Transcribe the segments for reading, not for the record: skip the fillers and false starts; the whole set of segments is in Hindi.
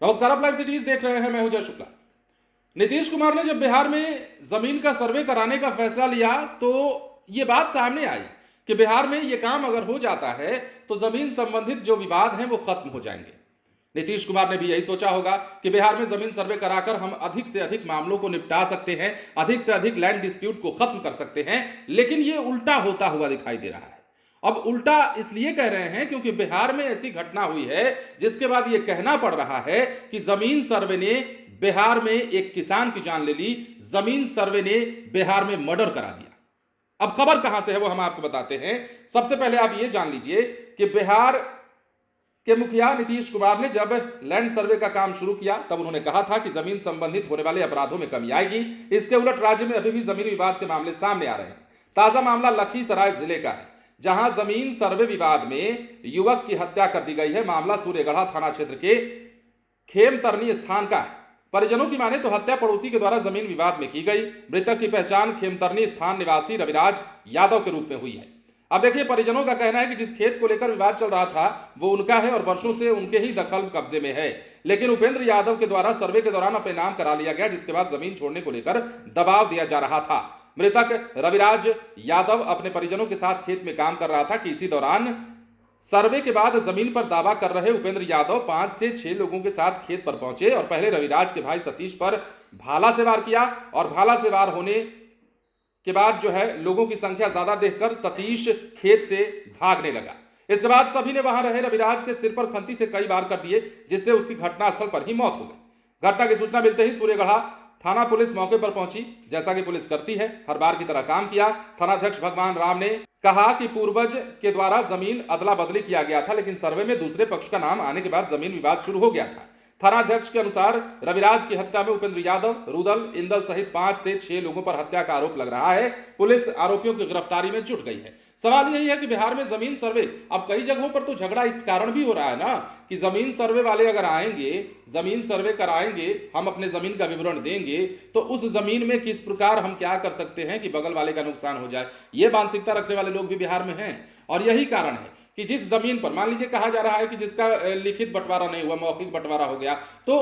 नमस्कार, आप लाइव सिटीज देख रहे हैं। मैं हूं जय शुक्ला। नीतीश कुमार ने जब बिहार में जमीन का सर्वे कराने का फैसला लिया तो ये बात सामने आई कि बिहार में ये काम अगर हो जाता है तो जमीन संबंधित जो विवाद हैं वो खत्म हो जाएंगे। नीतीश कुमार ने भी यही सोचा होगा कि बिहार में जमीन सर्वे कराकर हम अधिक से अधिक मामलों को निपटा सकते हैं, अधिक से अधिक लैंड डिस्प्यूट को खत्म कर सकते हैं, लेकिन ये उल्टा होता हुआ दिखाई दे रहा है। अब उल्टा इसलिए कह रहे हैं क्योंकि बिहार में ऐसी घटना हुई है जिसके बाद यह कहना पड़ रहा है कि जमीन सर्वे ने बिहार में एक किसान की जान ले ली, जमीन सर्वे ने बिहार में मर्डर करा दिया। अब खबर कहां से है वो हम आपको बताते हैं। सबसे पहले आप ये जान लीजिए कि बिहार के मुखिया नीतीश कुमार ने जब लैंड सर्वे का काम शुरू किया तब उन्होंने कहा था कि जमीन संबंधित होने वाले अपराधों में कमी आएगी। इसके उलट राज्य में अभी भी जमीन विवाद के मामले सामने आ रहे हैं। ताजा मामला लखीसराय जिले का है, जहां जमीन सर्वे विवाद में युवक की हत्या कर दी गई है। मामला सूर्यगढ़ा थाना क्षेत्र के खेमतरनी स्थान का है। परिजनों की माने तो हत्या पड़ोसी के द्वारा जमीन विवाद में की गई। मृतक की पहचान खेमतरनी स्थान निवासी रविराज यादव के रूप में हुई है। अब देखिए, परिजनों का कहना है कि जिस खेत को लेकर विवाद चल रहा था वो उनका है और वर्षों से उनके ही दखल कब्जे में है, लेकिन उपेंद्र यादव के द्वारा सर्वे के दौरान अपने नाम करा लिया गया, जिसके बाद जमीन छोड़ने को लेकर दबाव दिया जा रहा था। मृतक रविराज यादव अपने परिजनों के साथ खेत में काम कर रहा था कि इसी दौरान सर्वे के बाद जमीन पर दावा कर रहे उपेंद्र यादव 5 से 6 लोगों के साथ खेत पर पहुंचे और पहले रविराज के भाई सतीश पर भाला से वार किया और भाला से वार होने के बाद जो है लोगों की संख्या ज्यादा देखकर सतीश खेत से भागने लगा। इसके बाद सभी ने वहां रहे रविराज के सिर पर खंती से कई वार कर दिए, जिससे उसकी घटनास्थल पर ही मौत हो गई। घटना की सूचना मिलते ही सूर्यगढ़ा थाना पुलिस मौके पर पहुंची। जैसा कि पुलिस करती है, हर बार की तरह काम किया। थानाध्यक्ष भगवान राम ने कहा कि पूर्वज के द्वारा जमीन अदला बदली किया गया था, लेकिन सर्वे में दूसरे पक्ष का नाम आने के बाद जमीन विवाद शुरू हो गया था। थानाध्यक्ष के अनुसार रविराज की हत्या में उपेंद्र यादव, रुदल, इंदल सहित 5 से 6 लोगों पर हत्या का आरोप लग रहा है। पुलिस आरोपियों की गिरफ्तारी में जुट गई है। सवाल यही है कि बिहार में जमीन सर्वे, अब कई जगहों पर तो झगड़ा इस कारण भी हो रहा है ना कि जमीन सर्वे वाले अगर आएंगे, जमीन सर्वे कराएंगे, हम अपने जमीन का विवरण देंगे तो उस जमीन में किस प्रकार हम क्या कर सकते हैं कि बगल वाले का नुकसान हो जाए, ये मानसिकता रखने वाले लोग भी बिहार में हैं। और यही कारण है कि जिस जमीन पर मान लीजिए कहा जा रहा है कि जिसका लिखित बंटवारा नहीं हुआ, मौखिक बंटवारा हो गया, तो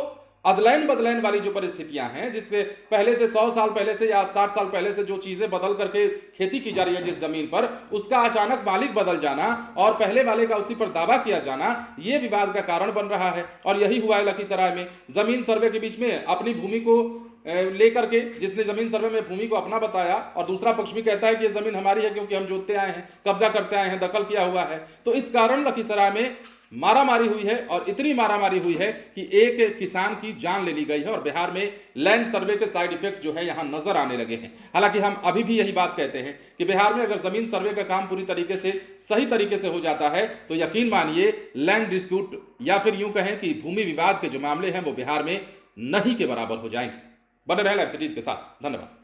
अदलैन बदलैन वाली जो परिस्थितियां हैं, जिससे पहले से 100 साल पहले से या 60 साल पहले से जो चीजें बदल करके खेती की जा रही है जिस जमीन पर, उसका अचानक मालिक बदल जाना और पहले वाले का उसी पर दावा किया जाना, ये विवाद का कारण बन रहा है। और यही हुआ है लखीसराय में। जमीन सर्वे के बीच में अपनी भूमि को लेकर के जिसने जमीन सर्वे में भूमि को अपना बताया और दूसरा पक्ष भी कहता है कि ये जमीन हमारी है क्योंकि हम जोतते आए हैं, कब्जा करते आए हैं, दखल किया हुआ है। तो इस कारण लखीसराय में मारामारी हुई है और इतनी मारामारी हुई है कि एक किसान की जान ले ली गई है और बिहार में लैंड सर्वे के साइड इफेक्ट जो है यहां नजर आने लगे हैं। हालांकि हम अभी भी यही बात कहते हैं कि बिहार में अगर जमीन सर्वे का काम पूरी तरीके से सही तरीके से हो जाता है तो यकीन मानिए लैंड डिस्प्यूट या फिर यूं कहें कि भूमि विवाद के जो मामले हैं वो बिहार में नहीं के बराबर हो जाएंगे। बने रहे लाइव सिटीज के साथ। धन्यवाद।